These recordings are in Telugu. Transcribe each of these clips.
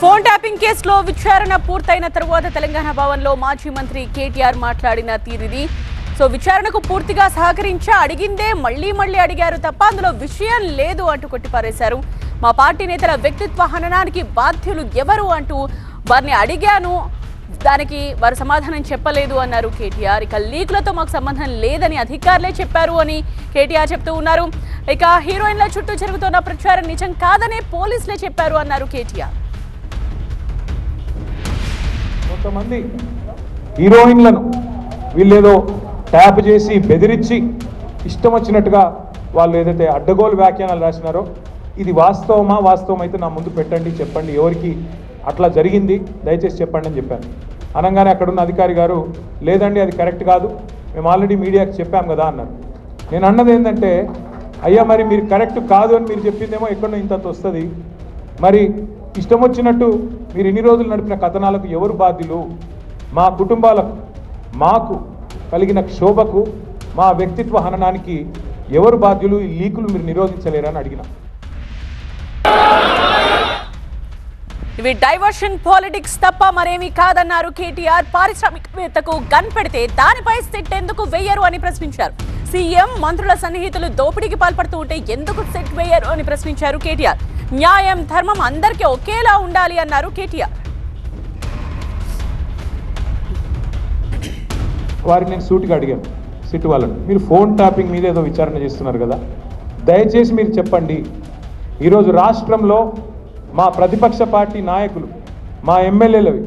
ఫోన్ ట్యాపింగ్ కేసులో విచారణ పూర్తయిన తరువాత తెలంగాణ భవన్లో మాజీ మంత్రి కేటీఆర్ మాట్లాడిన తీరిది. విచారణకు పూర్తిగా సహకరించా, అడిగిందే మళ్లీ అడిగారు తప్ప అందులో విషయం లేదు అంటూ కొట్టిపారేశారు. మా పార్టీ నేతల వ్యక్తిత్వ హననానికి బాధ్యులు ఎవరు అంటూ వారిని అడిగాను, దానికి వారు సమాధానం చెప్పలేదు అన్నారు కేటీఆర్. ఇక లీకులతో మాకు సంబంధం లేదని అధికారులే చెప్పారు అని కేటీఆర్ చెప్తూ ఉన్నారు. ఇక హీరోయిన్ల చుట్టూ జరుగుతున్న ప్రచారం నిజం కాదనే పోలీసులే చెప్పారు అన్నారు కేటీఆర్. కొంతమంది హీరోయిన్లను వీళ్ళేదో ట్యాప్ చేసి బెదిరించి ఇష్టం వచ్చినట్టుగా వాళ్ళు ఏదైతే అడ్డగోలు వ్యాఖ్యానాలు రాసినారో ఇది వాస్తవం అయితే నా ముందు పెట్టండి, చెప్పండి ఎవరికి అట్లా జరిగింది దయచేసి చెప్పండి అని చెప్పాను. అనగానే అక్కడున్న అధికారి గారు లేదండి అది కరెక్ట్ కాదు, మేము ఆల్రెడీ మీడియాకి చెప్పాం కదా అన్నారు. నేను అన్నది ఏంటంటే అయ్యా మరి మీరు కరెక్ట్ కాదు అని మీరు చెప్పిందేమో ఎక్కడో ఇంత వస్తుంది, మరి ఇష్టం వచ్చినట్టు మీరు ఇన్ని రోజులు నడిపిన కథనాలకు ఎవరు బాధ్యులు? మా కుటుంబాలకు మాకు కలిగిన క్షోభకు మా వ్యక్తిత్వ హననానికి ఎవరు బాధ్యులు? ఈ లీకులు మీరు నిరోధించలేరని అడిగిన. ఇవి డైవర్షన్ పాలిటిక్స్ తప్ప మరేమీ కాదన్నారు కేటీఆర్. పారిశ్రామికవేత్తకు గన్ పెడితే దానిపై సెట్ ఎందుకు వేయరు అని ప్రశ్నించారు. సీఎం మంత్రుల సన్నిహితులు దోపిడీకి పాల్పడుతూ ఉంటే ఎందుకు సెట్ వేయరు అని ప్రశ్నించారు కేటీఆర్. న్యాయం ధర్మం అందరికీ ఒకేలా ఉండాలి అన్నారు కేటీఆర్. వారిని నేను సూటిగా అడిగాను, సిట్ వాళ్ళని, మీరు ఫోన్ ట్యాపింగ్ మీద ఏదో విచారణ చేస్తున్నారు కదా, దయచేసి మీరు చెప్పండి, ఈరోజు రాష్ట్రంలో మా ప్రతిపక్ష పార్టీ నాయకులు, మా ఎమ్మెల్యేలవి,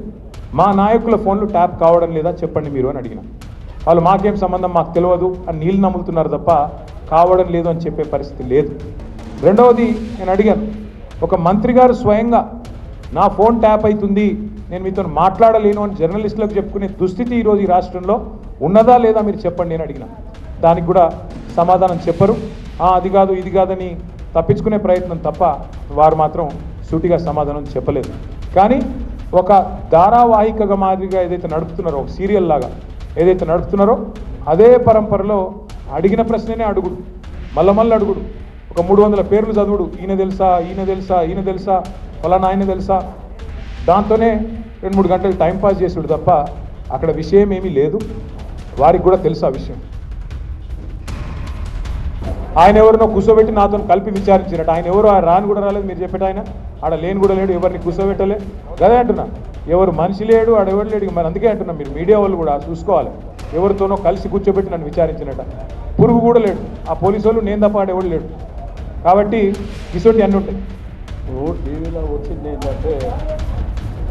మా నాయకుల ఫోన్లు ట్యాప్ కావడం లేదా చెప్పండి మీరు అని అడిగిన. వాళ్ళు మాకేం సంబంధం, మాకు తెలియదు అని నీళ్ళు నమ్ముతున్నారు తప్ప కావడం లేదు అని చెప్పే పరిస్థితి లేదు. రెండవది నేను అడిగాను, ఒక మంత్రి గారు స్వయంగా నా ఫోన్ ట్యాప్ అవుతుంది, నేను మీతో మాట్లాడలేను అని జర్నలిస్టులకు చెప్పుకునే దుస్థితి ఈరోజు ఈ రాష్ట్రంలో ఉన్నదా లేదా మీరు చెప్పండి అని అడిగిన. దానికి కూడా సమాధానం చెప్పరు. అది కాదు ఇది కాదని తప్పించుకునే ప్రయత్నం తప్ప వారు మాత్రం సూటిగా సమాధానం చెప్పలేదు. కానీ ఒక ధారావాహికగా మాదిరిగా ఏదైతే నడుపుతున్నారో, ఒక సీరియల్ లాగా ఏదైతే నడుపుతున్నారో అదే పరంపరలో అడిగిన ప్రశ్ననే అడుగుడు, మళ్ళీ అడుగుడు, ఒక 300 పేర్లు చదువుడు, ఈయన తెలుసా ఫలానా ఆయన తెలుసా, దాంతోనే 2-3 గంటలు టైంపాస్ చేసుడు తప్ప అక్కడ విషయం ఏమీ లేదు. వారికి కూడా తెలుసు ఆ విషయం. ఆయన ఎవరినో కూర్చోబెట్టి నాతో కలిపి విచారించినట్టు, ఆయన ఎవరు రాని కూడా రాలేదు మీరు చెప్పేట, ఆయన ఆడ లేని కూడా లేడు, ఎవరిని కూర్చోబెట్టలే అదే అంటున్నా, ఎవరు మనిషి లేడు ఆడెవరు లేడు. మరి అందుకే అంటున్నా మీరు మీడియా వాళ్ళు కూడా చూసుకోవాలి, ఎవరితోనో కలిసి కూర్చోబెట్టి నన్ను విచారించినట్ట, పురుగు కూడా లేడు, ఆ పోలీసు వాళ్ళు నేను తప్ప ఆడెవడు లేడు. కాబట్టి ఇటువంటి అన్నీ ఉంటాయి. టీవీలో వచ్చింది ఏంటంటే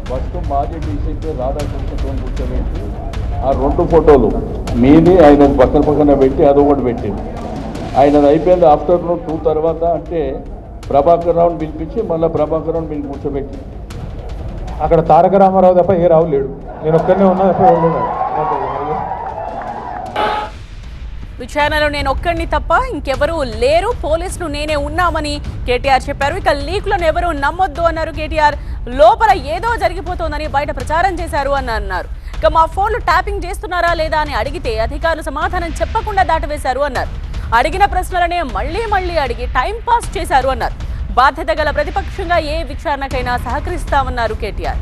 ఫస్ట్ మాజీ డీసీపీ రాధాకృష్ణతో కూర్చోబెట్టి ఆ 2 ఫోటోలు మీది ఆయన పక్కన పెట్టి అదొకటి పెట్టింది. ఆయనది అయిపోయింది ఆఫ్టర్నూన్ 2 తర్వాత, అంటే ప్రభాకర్ రావుని పిలిపించి మళ్ళీ ప్రభాకర్ రావుని మీరు కూర్చోబెట్టి అక్కడ తారక రామారావు తప్ప ఏ రావు లేడు, నేను ఒక్కనే ఉన్నా తప్ప విచారణలో నేను ఒక్కడిని తప్ప ఇంకెవరూ లేరు, పోలీసులు నేనే ఉన్నామని కేటీఆర్ చెప్పారు. ఇక లీకులను ఎవరూ నమ్మొద్దు అన్నారు కేటీఆర్. లోపల ఏదో జరిగిపోతోందని బయట ప్రచారం చేశారు అని అన్నారు. ఇక మా ఫోన్లు ట్యాపింగ్ చేస్తున్నారా లేదా అని అడిగితే అధికారులు సమాధానం చెప్పకుండా దాటవేశారు అన్నారు. అడిగిన ప్రశ్నలనే మళ్లీ అడిగి టైం పాస్ చేశారు అన్నారు. బాధ్యత గల ప్రతిపక్షంగా ఏ విచారణకైనా సహకరిస్తామన్నారు కేటీఆర్.